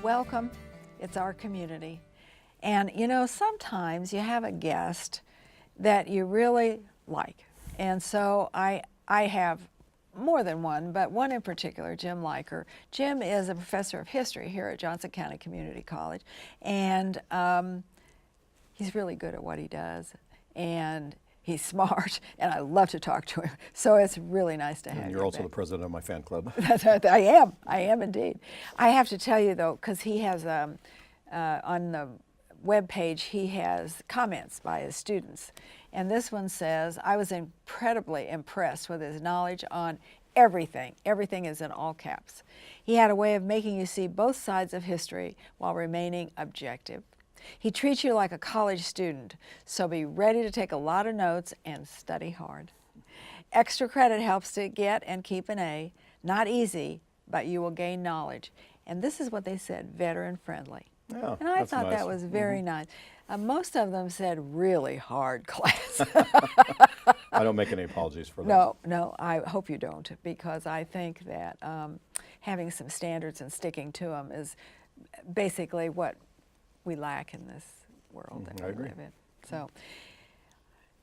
welcome. It's our community. And you know, sometimes you have a guest that you really like. And so I have more than one, but one in particular, Jim Leiker. Jim is a professor of history here at Johnson County Community College. And he's really good at what he does. And he's smart, and I love to talk to him. So it's really nice to have you. And you're also the president of my fan club. I am indeed. I have to tell you though, because he has, on the web page, he has comments by his students. And this one says, I was incredibly impressed with his knowledge on everything. Everything is in all caps. He had a way of making you see both sides of history while remaining objective. He treats you like a college student, so be ready to take a lot of notes and study hard. Extra credit helps to get and keep an A. Not easy, but you will gain knowledge. And this is what they said, veteran friendly. Yeah, and I that's thought nice. that was very nice. Most of them said really hard class. I don't make any apologies for that. No, I hope you don't, because I think that having some standards and sticking to them is basically what we lack in this world that we live in. So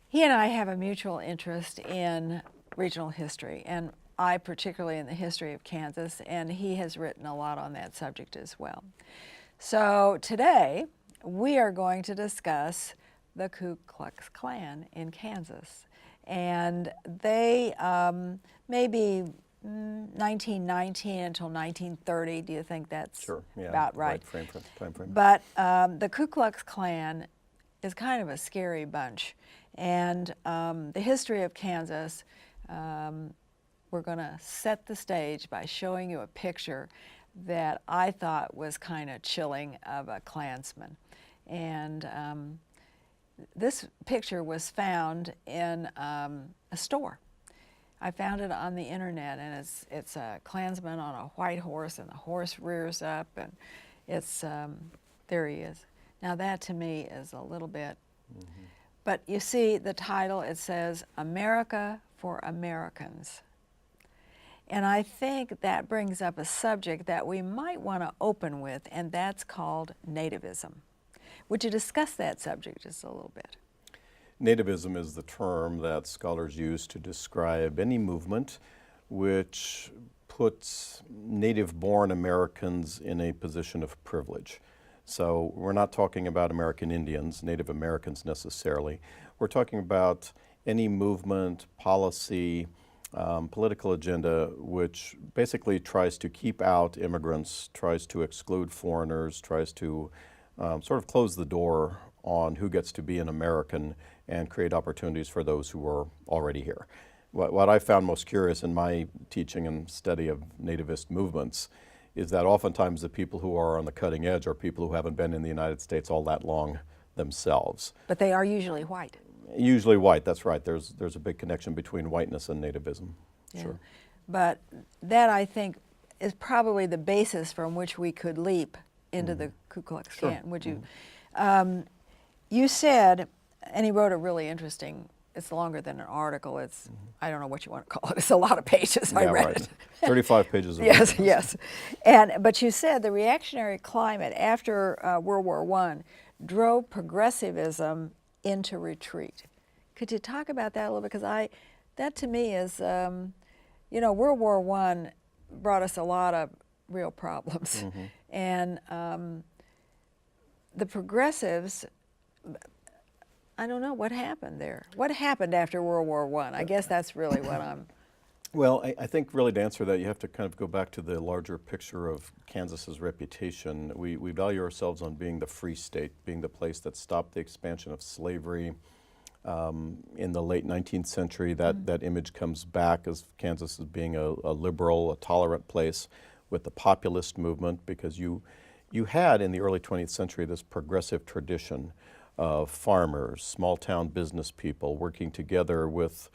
he and I have a mutual interest in regional history, and I particularly in the history of Kansas, and he has written a lot on that subject as well. So today we are going to discuss the Ku Klux Klan in Kansas, and they maybe 1919 until 1930. Do you think that's about right? Time frame. But the Ku Klux Klan is kind of a scary bunch. And the history of Kansas, we're going to set the stage by showing you a picture that I thought was kind of chilling of a Klansman. And this picture was found in a store. I found it on the internet, and it's a Klansman on a white horse, and the horse rears up, and it's there he is. Now that to me is a little bit, but you see the title, it says America for Americans. And I think that brings up a subject that we might want to open with, and that's called nativism. Would you discuss that subject just a little bit? Nativism is the term that scholars use to describe any movement which puts native-born Americans in a position of privilege. So we're not talking about American Indians, Native Americans necessarily. We're talking about any movement, policy, political agenda which basically tries to keep out immigrants, tries to exclude foreigners, tries to sort of close the door on who gets to be an American and create opportunities for those who are already here. What I found most curious in my teaching and study of nativist movements is that oftentimes the people who are on the cutting edge are people who haven't been in the United States all that long themselves. But they are usually white. Usually white, that's right. There's a big connection between whiteness and nativism, sure. But that, I think, is probably the basis from which we could leap into the Ku Klux Klan. Would you? You said, and he wrote a really interesting, it's longer than an article, it's, I don't know what you want to call it, it's a lot of pages, I read it. 35 pages of Yes, yes. But you said the reactionary climate after World War I drove progressivism into retreat. Could you talk about that a little bit? Because that to me is, you know, World War I brought us a lot of real problems. And the progressives, I don't know what happened there. What happened after World War I? I guess that's really what I'm... Well, I think really to answer that, you have to kind of go back to the larger picture of Kansas's reputation. We value ourselves on being the free state, being the place that stopped the expansion of slavery. In the late 19th century, that image comes back as Kansas as being a liberal, a tolerant place with the populist movement, because you had in the early 20th century this progressive tradition of farmers, small-town business people working together with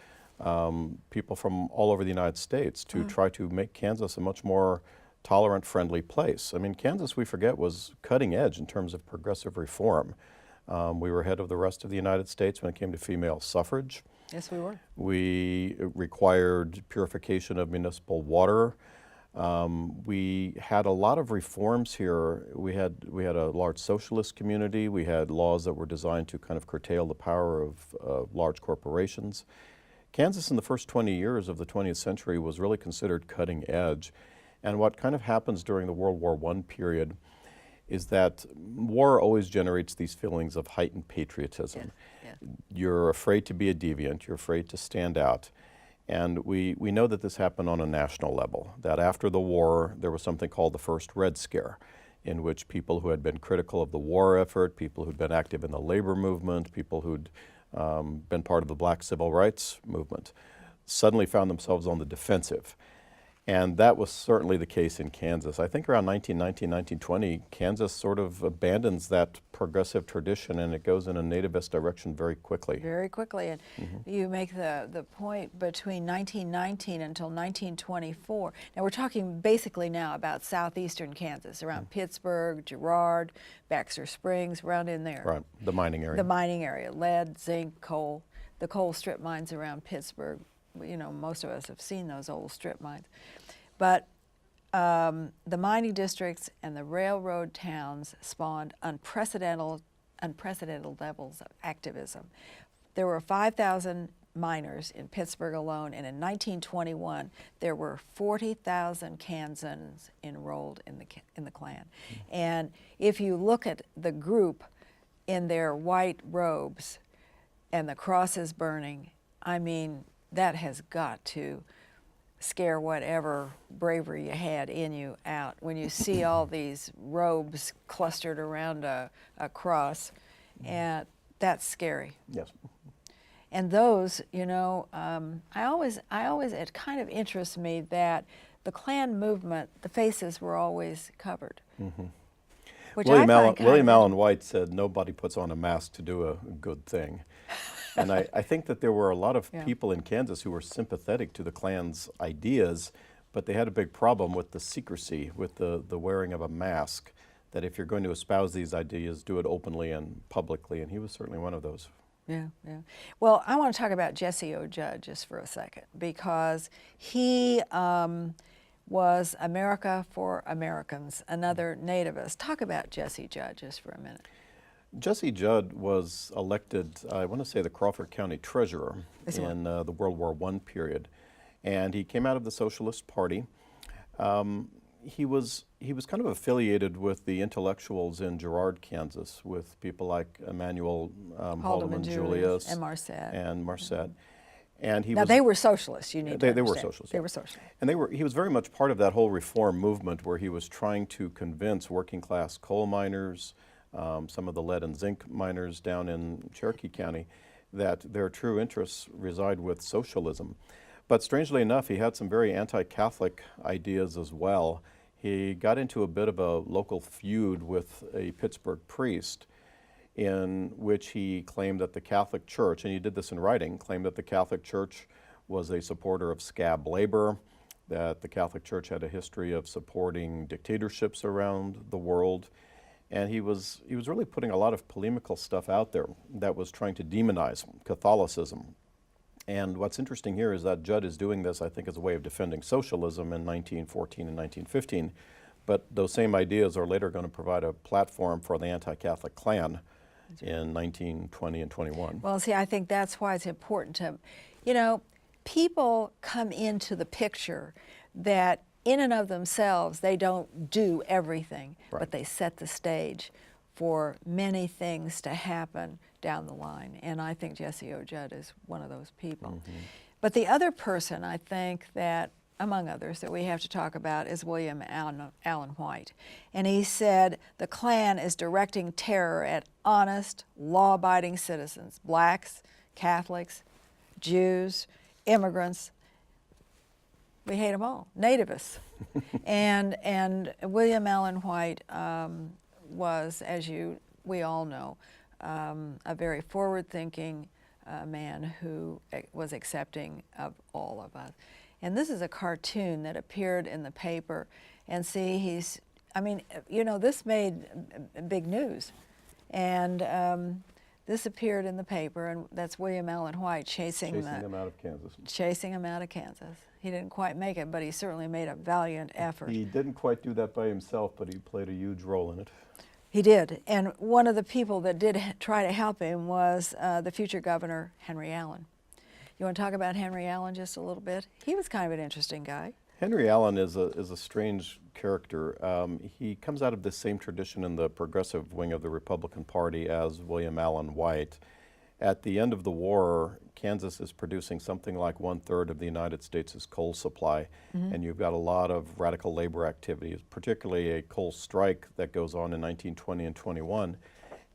people from all over the United States to try to make Kansas a much more tolerant, friendly place. I mean, Kansas, we forget, was cutting edge in terms of progressive reform. We were ahead of the rest of the United States when it came to female suffrage. Yes, we were. We required purification of municipal water. We had a lot of reforms here. We had a large socialist community. We had laws that were designed to kind of curtail the power of large corporations. Kansas in the first 20 years of the 20th century was really considered cutting edge. And what kind of happens during the World War I period is that war always generates these feelings of heightened patriotism. Yes, yes. You're afraid to be a deviant, you're afraid to stand out. And we know that this happened on a national level, that after the war there was something called the First Red Scare, in which people who had been critical of the war effort, people who'd been active in the labor movement, people who'd been part of the Black Civil Rights movement, suddenly found themselves on the defensive. And that was certainly the case in Kansas. I think around 1919, 1920, Kansas sort of abandons that progressive tradition and it goes in a nativist direction very quickly. Very quickly. And you make the point between 1919 until 1924. Now we're talking basically now about southeastern Kansas, around Pittsburgh, Girard, Baxter Springs, around in there. Right, the mining area. The mining area, lead, zinc, coal, the coal strip mines around Pittsburgh. You know, most of us have seen those old strip mines. But the mining districts and the railroad towns spawned unprecedented levels of activism. There were 5,000 miners in Pittsburgh alone, and in 1921 there were 40,000 Kansans enrolled in the Klan. And if you look at the group in their white robes and the crosses burning, I mean, that has got to scare whatever bravery you had in you out when you see all these robes clustered around a cross, and that's scary. Yes. And those, you know, it kind of interests me that the Klan movement, the faces were always covered. Which William Allen Allen White said, "Nobody puts on a mask to do a good thing." And I think that there were a lot of people in Kansas who were sympathetic to the Klan's ideas, but they had a big problem with the secrecy, with the wearing of a mask, that if you're going to espouse these ideas, do it openly and publicly, and he was certainly one of those. Yeah, yeah. Well, I want to talk about Jesse O. Judd just for a second, because he was America for Americans, another nativist. Talk about Jesse Judd just for a minute. Jesse Judd was elected, I want to say, the Crawford County Treasurer in the World War I period. And he came out of the Socialist Party. He was kind of affiliated with the intellectuals in Girard, Kansas, with people like Emmanuel Haldeman, Julius, and Marcet. And now they were socialists. You need to they were understand. socialists. They were socialists. And he was very much part of that whole reform movement where he was trying to convince working class coal miners, some of the lead and zinc miners down in Cherokee County, that their true interests reside with socialism. But strangely enough, he had some very anti-Catholic ideas as well. He got into a bit of a local feud with a Pittsburgh priest in which he claimed that the Catholic Church, and he did this in writing, claimed that the Catholic Church was a supporter of scab labor, that the Catholic Church had a history of supporting dictatorships around the world. And he was really putting a lot of polemical stuff out there that was trying to demonize Catholicism. And what's interesting here is that Judd is doing this, I think, as a way of defending socialism in 1914 and 1915. But those same ideas are later going to provide a platform for the anti-Catholic Klan in 1920 and 21. Well, see, I think that's why it's important to, you know, people come into the picture that in and of themselves, they don't do everything, but they set the stage for many things to happen down the line. And I think Jesse O. Judd is one of those people. But the other person I think that, among others, that we have to talk about is William Allen White. And he said, the Klan is directing terror at honest, law-abiding citizens, blacks, Catholics, Jews, immigrants. We hate them all, nativists. and William Allen White was, as we all know, a very forward-thinking man who was accepting of all of us. And this is a cartoon that appeared in the paper. And see, I mean, you know, this made big news. And this appeared in the paper, and that's William Allen White chasing them out of Kansas. Chasing them out of Kansas. He didn't quite make it, but he certainly made a valiant effort. He didn't quite do that by himself, but he played a huge role in it. He did, and one of the people that did try to help him was the future governor, Henry Allen. You want to talk about Henry Allen just a little bit? He was kind of an interesting guy. Henry Allen is a strange character. He comes out of the same tradition in the progressive wing of the Republican Party as William Allen White. At the end of the war, Kansas is producing something like 1/3 of the United States' coal supply, and you've got a lot of radical labor activities, particularly a coal strike that goes on in 1920 and 21.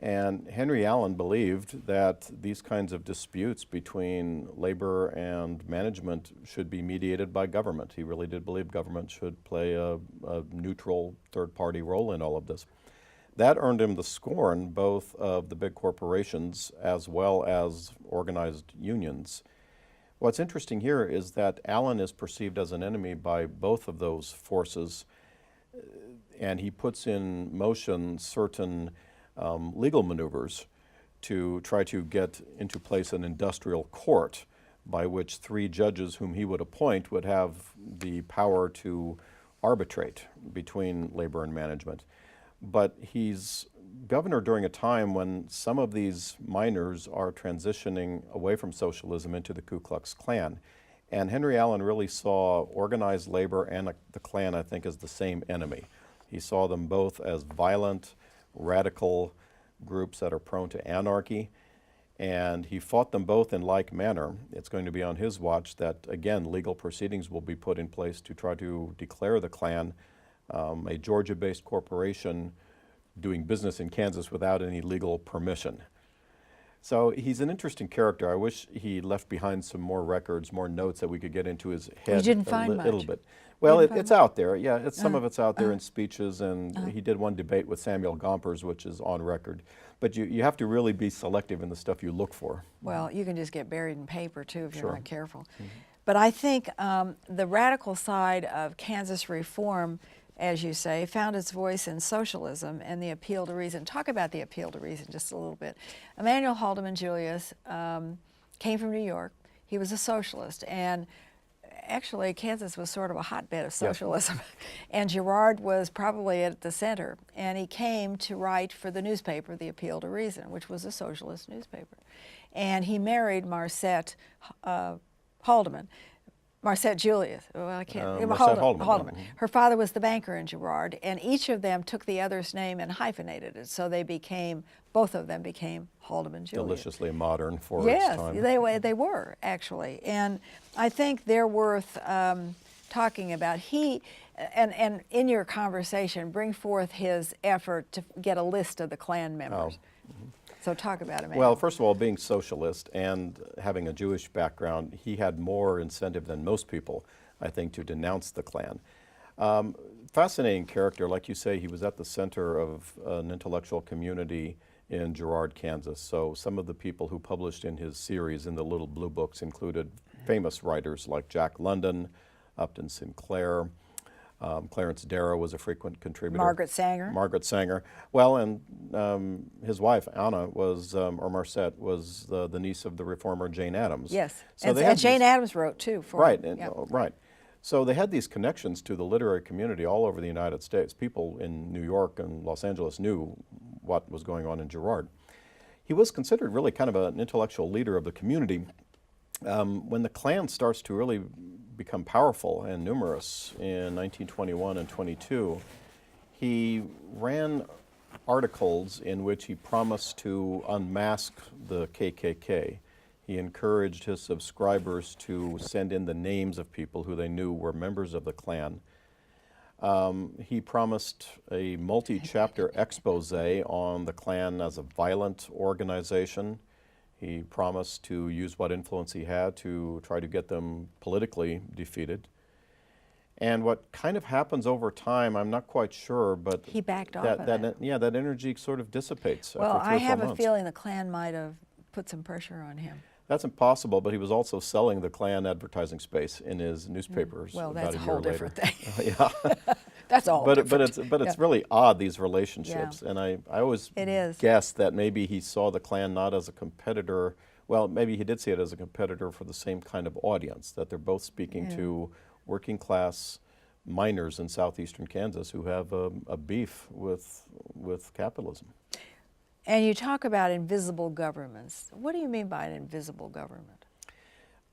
And Henry Allen believed that these kinds of disputes between labor and management should be mediated by government. He really did believe government should play a neutral third-party role in all of this. That earned him the scorn both of the big corporations as well as organized unions. What's interesting here is that Allen is perceived as an enemy by both of those forces, and he puts in motion certain legal maneuvers to try to get into place an industrial court by which 3 judges whom he would appoint would have the power to arbitrate between labor and management. But he's governor during a time when some of these miners are transitioning away from socialism into the Ku Klux Klan. And Henry Allen really saw organized labor and the Klan, I think, as the same enemy. He saw them both as violent, radical groups that are prone to anarchy, and he fought them both in like manner. It's going to be on his watch that, again, legal proceedings will be put in place to try to declare the Klan a Georgia-based corporation doing business in Kansas without any legal permission. So he's an interesting character. I wish he left behind some more records, more notes that we could get into his head. You didn't find much. A little bit. Well, it's out there. Yeah, some of it's out there in speeches, and he did one debate with Samuel Gompers, which is on record. But you have to really be selective in the stuff you look for. Well, you can just get buried in paper, too, if Sure. you're not careful. But I think the radical side of Kansas reform, as you say, found its voice in socialism and the appeal to reason. Talk about the appeal to reason just a little bit. Emmanuel Haldeman Julius came from New York. He was a socialist, and actually Kansas was sort of a hotbed of socialism. Yes. And Girard was probably at the center, and he came to write for the newspaper, The Appeal to Reason, which was a socialist newspaper. And he married Marcette Haldeman. Marcette Julius. Well, I can't. Marcette Haldeman. Her father was the banker in Girard, and each of them took the other's name and hyphenated it. So they became, both of them became Haldeman Julius. Deliciously modern for its time. Yes, they were, actually. And I think they're worth talking about. And in your conversation, bring forth his effort to get a list of the Klan members. So talk about him. Well, first of all, being socialist and having a Jewish background, he had more incentive than most people, I think, to denounce the Klan. Fascinating character. Like you say, he was at the center of an intellectual community in Girard, Kansas. So some of the people who published in his series in the Little Blue Books included famous writers like Jack London, Upton Sinclair. Clarence Darrow was a frequent contributor. Margaret Sanger. Well, and his wife, Anna, was, or Marcette, was the niece of the reformer Jane Addams. Yes, so and Jane Addams wrote, too. Right. So they had these connections to the literary community all over the United States. People in New York and Los Angeles knew what was going on in Girard. He was considered really kind of an intellectual leader of the community. When the Klan starts to really become powerful and numerous in 1921 and 22, he ran articles in which he promised to unmask the KKK. He encouraged his subscribers to send in the names of people who they knew were members of the Klan. He promised a multi-chapter expose on the Klan as a violent organization. He promised to use what influence he had to try to get them politically defeated. And what kind of happens over time, I'm not quite sure, but he backed off of that. Yeah, that energy sort of dissipates. Well, after 3 or 4 I have months. a feeling the Klan might have put some pressure on him. That's impossible, but he was also selling the Klan advertising space in his newspapers. Well, about that's a a year whole later. different thing. Yeah. That's all different. But it's really odd, these relationships. Yeah. And I always guess that maybe he saw the Klan not as a competitor Well, maybe he did see it as a competitor for the same kind of audience, that they're both speaking Yeah. to working class miners in southeastern Kansas who have a beef with capitalism. And you talk about invisible governments. What do you mean by an invisible government?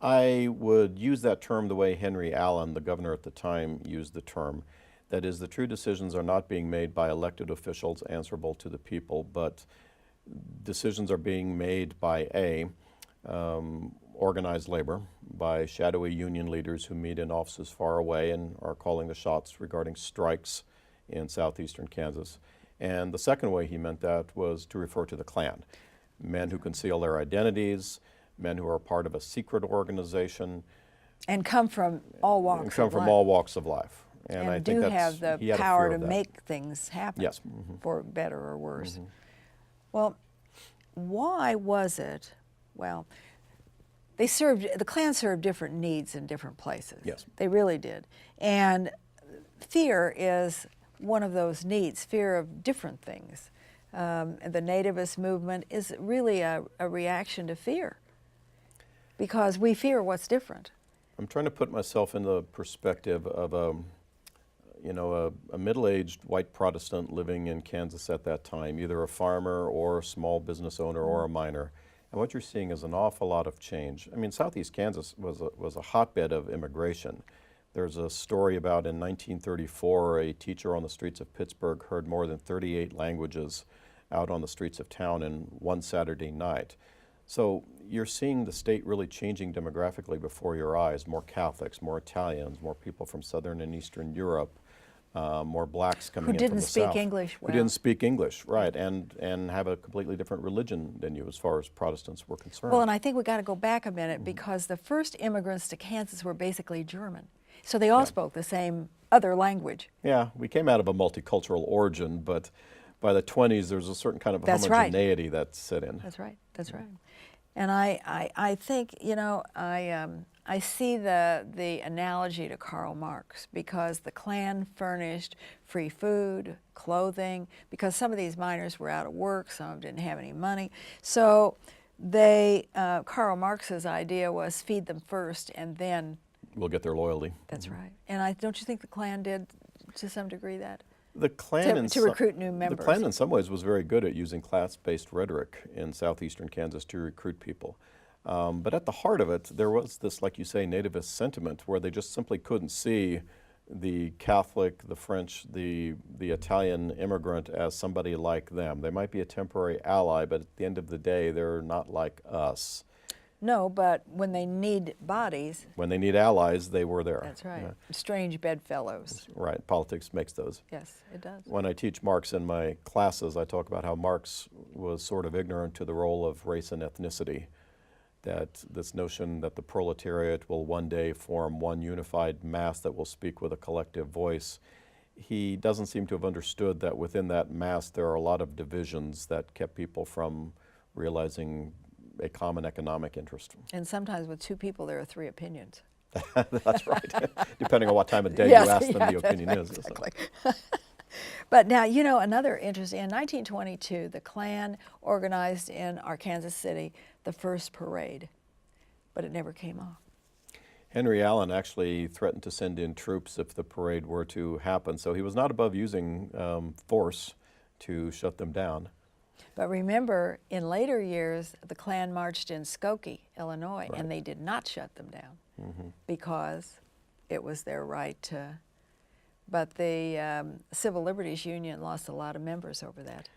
I would use that term the way Henry Allen, the governor at the time, used the term. That is, the true decisions are not being made by elected officials answerable to the people, but decisions are being made by organized labor, by shadowy union leaders who meet in offices far away and are calling the shots regarding strikes in southeastern Kansas. And the second way he meant that was to refer to the Klan, men who conceal their identities, men who are part of a secret organization. And come from all walks And come of from life. all walks of life. And I do think have the he had a power fear to of that. make things happen. Yes. For better or worse. Mm-hmm. Well, why was it? Well, the Klan served different needs in different places. Yes. They really did. And fear is one of those needs, fear of different things. And the nativist movement is really a reaction to fear, because we fear what's different. I'm trying to put myself in the perspective of a middle-aged white Protestant living in Kansas at that time, either a farmer or a small business owner or a miner. And what you're seeing is an awful lot of change. I mean, southeast Kansas was a hotbed of immigration. There's a story about in 1934, a teacher on the streets of Pittsburgh heard more than 38 languages out on the streets of town in one Saturday night. So you're seeing the state really changing demographically before your eyes. More Catholics, more Italians, more people from Southern and Eastern Europe, more blacks coming in from the south. Who didn't speak English well. Who didn't speak English, right, and have a completely different religion than you as far as Protestants were concerned. Well, and I think we got to go back a minute, because the first immigrants to Kansas were basically German. So they all spoke the same other language. Yeah, we came out of a multicultural origin, but by the 20s there's a certain kind of homogeneity that set in. That's right. That's right. And I think, I see the analogy to Karl Marx, because the Klan furnished free food, clothing, because some of these miners were out of work, some of them didn't have any money. So Karl Marx's idea was feed them first and then We'll get their loyalty. That's right. And don't you think the Klan did, to some degree, that? The Klan To recruit new members. The Klan in some ways was very good at using class-based rhetoric in southeastern Kansas to recruit people. But at the heart of it, there was this, like you say, nativist sentiment where they just simply couldn't see the Catholic, the French, the Italian immigrant as somebody like them. They might be a temporary ally, but at the end of the day, they're not like us. No, but when they need bodies. When they need allies, they were there. That's right. Strange bedfellows. Right. Politics makes those. Yes, it does. When I teach Marx in my classes, I talk about how Marx was sort of ignorant to the role of race and ethnicity. That this notion that the proletariat will one day form one unified mass that will speak with a collective voice, he doesn't seem to have understood that within that mass there are a lot of divisions that kept people from realizing a common economic interest. And sometimes with two people there are three opinions. That's right. Depending on what time of day Yes, you ask them, yeah, the opinion right, is. Exactly. But now, another interesting, in 1922, the Klan organized in Kansas City the first parade, but it never came off. Henry Allen actually threatened to send in troops if the parade were to happen, so he was not above using force to shut them down. But remember, in later years, the Klan marched in Skokie, Illinois, Right. and they did not shut them down because it was their right to. But the Civil Liberties Union lost a lot of members over that.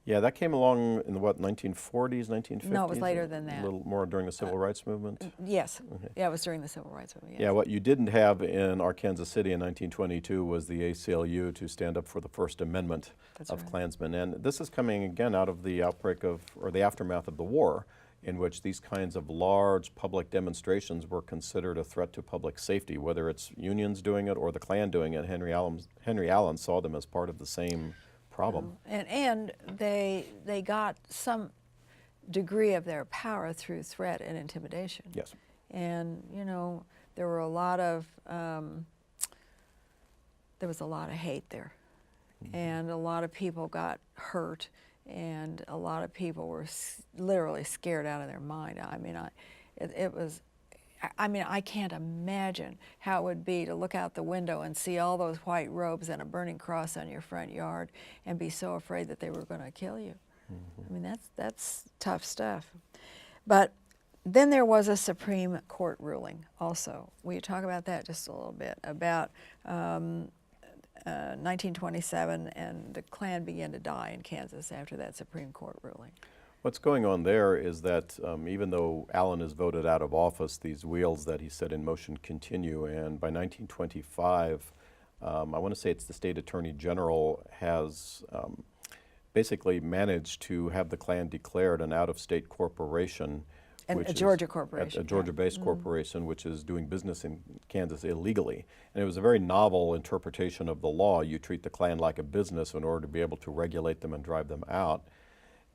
Yeah, that came along in the, 1940s, 1950s? No, it was later than that. A little more during the Civil Rights Movement? Yes. Yeah, it was during the Civil Rights Movement. Yes. Yeah, what you didn't have in Kansas City in 1922 was the ACLU to stand up for the First Amendment of Klansmen. And this is coming again out of the outbreak of, or the aftermath of the war, in which these kinds of large public demonstrations were considered a threat to public safety, whether it's unions doing it or the Klan doing it. Henry Allen saw them as part of the same problem. And they got some degree of their power through threat and intimidation. Yes. And there were a lot of there was a lot of hate there, and a lot of people got hurt, and a lot of people were literally scared out of their mind. I mean, it was, I mean, I can't imagine how it would be to look out the window and see all those white robes and a burning cross on your front yard and be so afraid that they were going to kill you. I mean, that's tough stuff. But then there was a Supreme Court ruling also. Will you talk about that just a little bit, about 1927, and the Klan began to die in Kansas after that Supreme Court ruling? What's going on there is that even though Allen is voted out of office, these wheels that he set in motion continue, and by 1925, I want to say it's the state attorney general has basically managed to have the Klan declared an out-of-state corporation. And a Georgia corporation. A Georgia-based corporation which is doing business in Kansas illegally. And it was a very novel interpretation of the law. You treat the Klan like a business in order to be able to regulate them and drive them out.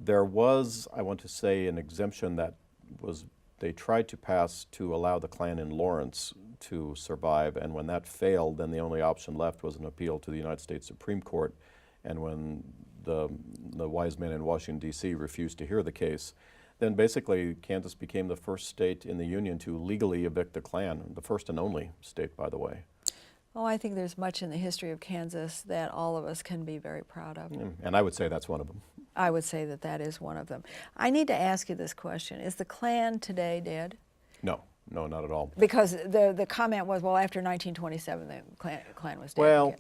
There was, I want to say, an exemption that they tried to pass to allow the Klan in Lawrence to survive, and when that failed, then the only option left was an appeal to the United States Supreme Court. And when the wise men in Washington, D.C. refused to hear the case, then basically Kansas became the first state in the Union to legally evict the Klan, the first and only state, by the way. Oh, I think there's much in the history of Kansas that all of us can be very proud of. And I would say that's one of them. I would say that that is one of them. I need to ask you this question. Is the Klan today dead? No, not at all. Because the comment was, well, after 1927, the Klan was dead. Well,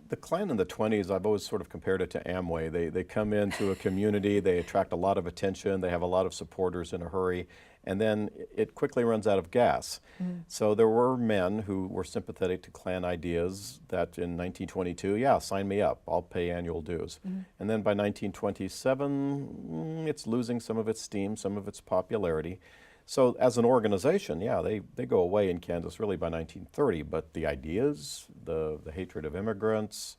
the Klan in the 20s, I've always sort of compared it to Amway. They come into a community, they attract a lot of attention, they have a lot of supporters in a hurry, and then it quickly runs out of gas. So there were men who were sympathetic to Klan ideas that in 1922, yeah, sign me up, I'll pay annual dues. And then by 1927, it's losing some of its steam, some of its popularity. So as an organization, yeah, they go away in Kansas really by 1930, but the ideas, the hatred of immigrants,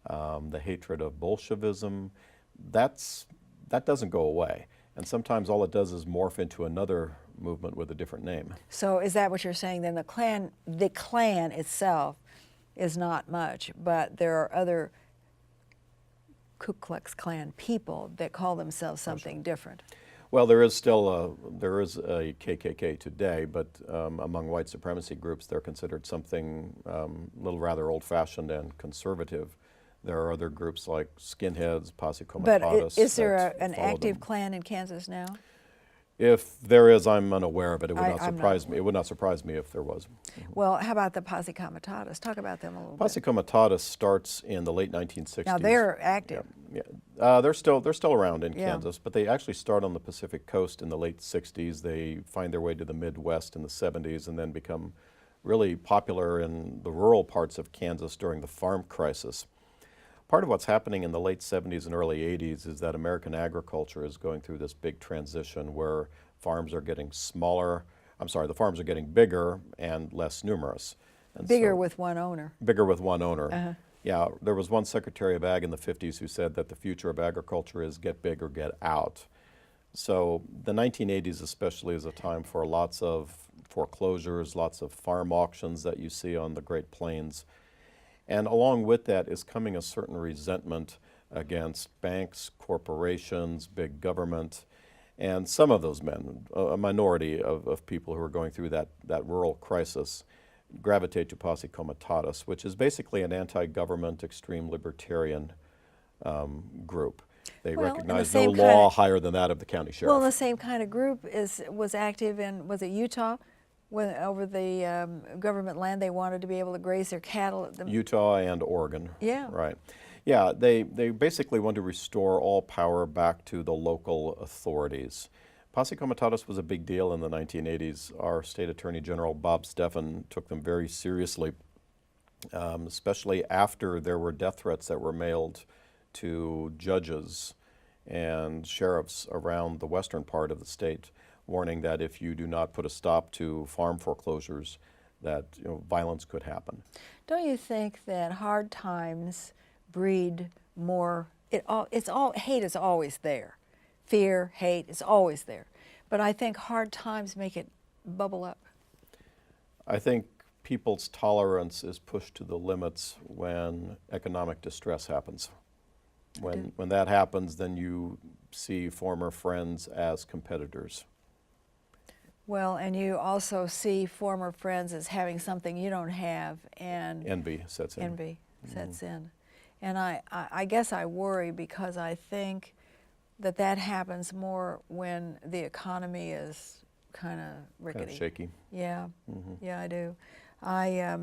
the hatred of Bolshevism, that doesn't go away. And sometimes all it does is morph into another movement with a different name. So is that what you're saying then? The Klan itself is not much, but there are other Ku Klux Klan people that call themselves something different. Well, there is still a KKK today, but among white supremacy groups, they're considered something a little rather old-fashioned and conservative. There are other groups like skinheads, posse comitatus. But is there an active Klan in Kansas now? If there is, I'm unaware of it. It would not surprise me. It would not surprise me if there was. Well, how about the posse comitatus? Talk about them a little bit. Posse comitatus starts in the late 1960s. Now they're active. Yeah. They're still around in Kansas, but they actually start on the Pacific Coast in the late 60s. They find their way to the Midwest in the 70s and then become really popular in the rural parts of Kansas during the farm crisis. Part of what's happening in the late 70s and early 80s is that American agriculture is going through this big transition where farms are getting smaller. The farms are getting bigger and less numerous. And bigger with one owner. Bigger with one owner. Yeah, there was one Secretary of Ag in the 50s who said that the future of agriculture is get big or get out. So the 1980s especially is a time for lots of foreclosures, lots of farm auctions that you see on the Great Plains. And along with that is coming a certain resentment against banks, corporations, big government, and some of those men, a minority of people who are going through that rural crisis, gravitate to posse comitatus, which is basically an anti-government, extreme libertarian group. They recognize no law higher than that of the county sheriff. Well, the same kind of group was active in, was it Utah? When over the government land, they wanted to be able to graze their cattle. Utah and Oregon. Yeah. Right. Yeah, they basically want to restore all power back to the local authorities. Posse comitatus was a big deal in the 1980s. Our State Attorney General, Bob Steffen, took them very seriously, especially after there were death threats that were mailed to judges and sheriffs around the western part of the state, warning that if you do not put a stop to farm foreclosures, that violence could happen. Don't you think that hard times breed more? Hate is always there. Fear, hate is always there. But I think hard times make it bubble up. I think people's tolerance is pushed to the limits when economic distress happens. When that happens, then you see former friends as competitors. Well, and you also see former friends as having something you don't have, and Envy sets in. envy sets in. And I guess I worry because I think that happens more when the economy is kind of rickety. Kind of shaky. Yeah, yeah, I do. I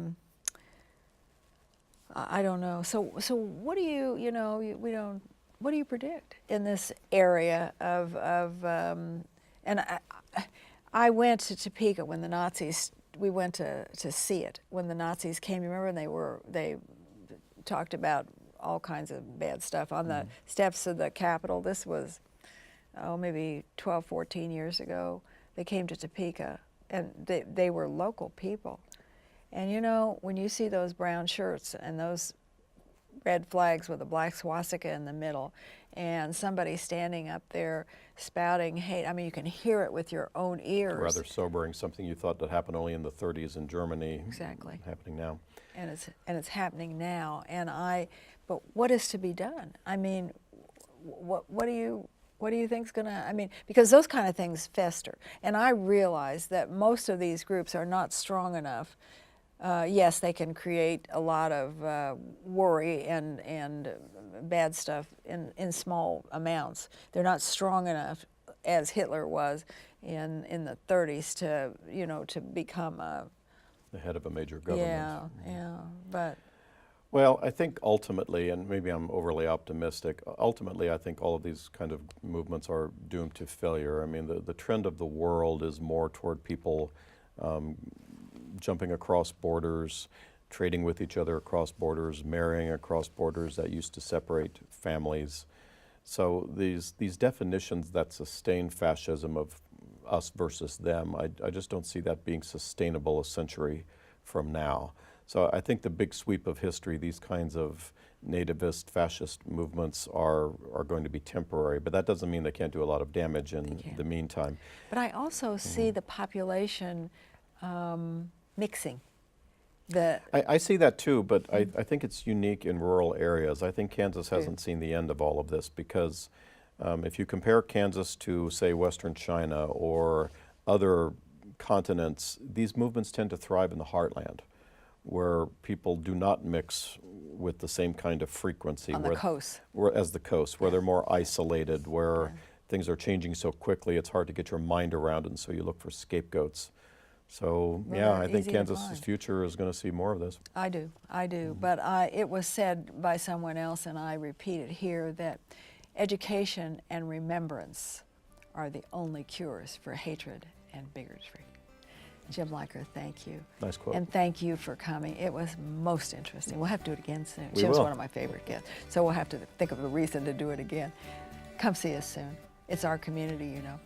don't know. So what do what do you predict in this area of and I went to Topeka when the Nazis, we went to see it when the Nazis came. You remember, and they talked about all kinds of bad stuff on the steps of the Capitol. This was, maybe 12, 14 years ago. They came to Topeka, and they were local people. And you know, when you see those brown shirts and those red flags with a black swastika in the middle, and somebody standing up there spouting hate, I mean, you can hear it with your own ears. Rather sobering, something you thought that happened only in the 30s in Germany. Exactly. Happening now. And it's happening now. But what is to be done? I mean, what do you think's gonna, I mean, because those kind of things fester. And I realize that most of these groups are not strong enough. Yes, they can create a lot of worry and bad stuff in small amounts. They're not strong enough, as Hitler was in the 30s, to become The head of a major government. Yeah, but. Well, I think ultimately, and maybe I'm overly optimistic, ultimately I think all of these kind of movements are doomed to failure. I mean, the trend of the world is more toward people jumping across borders, trading with each other across borders, marrying across borders that used to separate families. So these definitions that sustain fascism of us versus them, I just don't see that being sustainable a century from now. So I think the big sweep of history, these kinds of nativist fascist movements are going to be temporary, but that doesn't mean they can't do a lot of damage in the meantime. But I also see the population mixing. I see that too, but I think it's unique in rural areas. I think Kansas hasn't seen the end of all of this because if you compare Kansas to, say, Western China or other continents, these movements tend to thrive in the heartland, where people do not mix with the same kind of frequency. On the coast. As the coast, where they're more isolated, where things are changing so quickly, it's hard to get your mind around it, and so you look for scapegoats. So, yeah, I think Kansas's future is going to see more of this. I do. But it was said by someone else, and I repeat it here, that education and remembrance are the only cures for hatred and bigotry. Jim Leiker, thank you. Nice quote. And thank you for coming. It was most interesting. We'll have to do it again soon. We Jim's will. one of my favorite guests, so we'll have to think of a reason to do it again. Come see us soon. It's our community, you know.